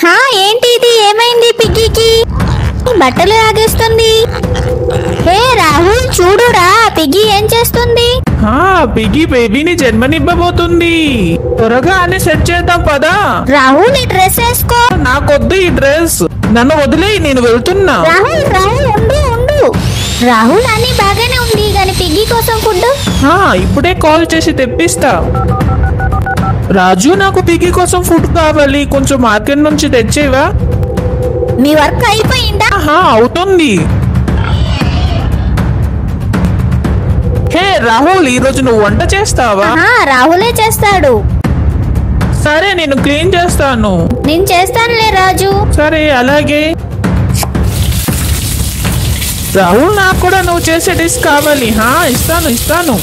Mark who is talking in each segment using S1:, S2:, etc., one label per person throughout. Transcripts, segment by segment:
S1: హా ఏంటి ఇది? ఏమైంది పిగ్గికి? బట్టలు ఆగేస్తుంది. హే రాహుల్ చూడురా, పిగ్గి ఏం చేస్తుంది?
S2: పిగ్గి బేబీని జన్మనివ్వబోతుంది. త్వరగా అని సెట్ చేద్దాం పదా.
S1: రాహుల్ ఈ డ్రెస్ వేసుకో.
S2: నాకొద్దు ఈ డ్రెస్, నన్ను వదిలేయి, నేను వెళ్తున్నా.
S1: రాహుల్ రాహుల్ ఉండు ఉండు. రాహుల్ అన్ని బాగానే ఉంది కానీ పిగ్గి కోసం ఫుడ్.
S2: ఇప్పుడే కాల్ చేసి తెప్పిస్తా. రాజు, నాకు పిగ్గి కోసం ఫుడ్ కావాలి, కొంచెం మార్కెట్ నుంచి తెచ్చేవా?
S1: మీ వర్క్ అయిపోయిందా?
S2: అవుతుంది. హే రాహుల్, ఈ రోజు నువ్వు వంట చేస్తావా?
S1: రాహులే చేస్తాడు.
S2: సరే, నేను క్లీన్ చేస్తాను.
S1: నేను చేస్తానులే రాజు.
S2: సరే అలాగే. రాహుల్, నాకు కూడా నువ్వు చేసే డిష్ కావాలి. ఇస్తాను.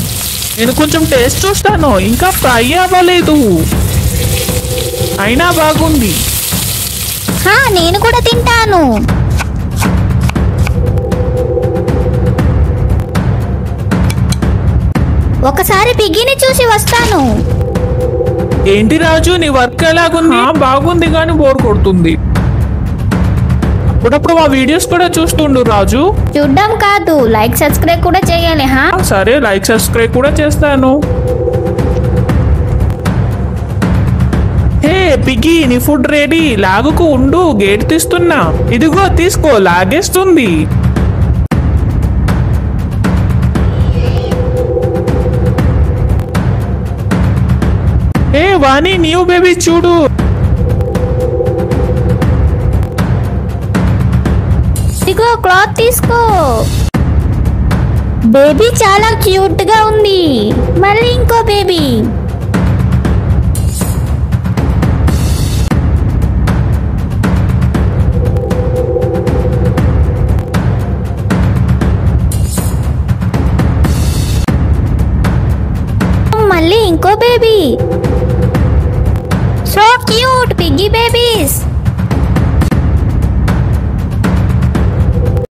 S2: నేను కొంచెం టేస్ట్ చూస్తాను, ఇంకా ఫ్రై అవ్వలేదు, అయినా బాగుంది.
S1: నేను కూడా తింటాను. ఒకసారి పిగ్గిని చూసి వస్తాను.
S2: ఏంటి రాజు, నీ వర్క్ ఎలాగుంది? బాగుంది కానీ బోర్ కొడుతుంది. అప్పుడప్పుడు మా వీడియోస్ కూడా చూస్తుండు రాజు.
S1: చూడ్డం కాదు, లైక్ సబ్స్క్రైబ్ కూడా చేయాలి.
S2: సరే, లైక్ సబ్స్క్రైబ్ కూడా చేస్తాను. హే పిగ్గి, నీ ఫుడ్ రెడీ, లాగుకు ఉండు, గేట్ తీస్తున్నా. ఇదిగో తీసుకో, లాగేస్తుంది. హే వాణి, న్యూ బేబీ చూడు.
S1: ఇదిగో క్లాత్ తీసుకో. బేబీ చాలా క్యూట్ గా ఉంది. మళ్ళీ ఇంకో బేబీ. మళ్ళీ ఇంకో baby. So cute piggy babies.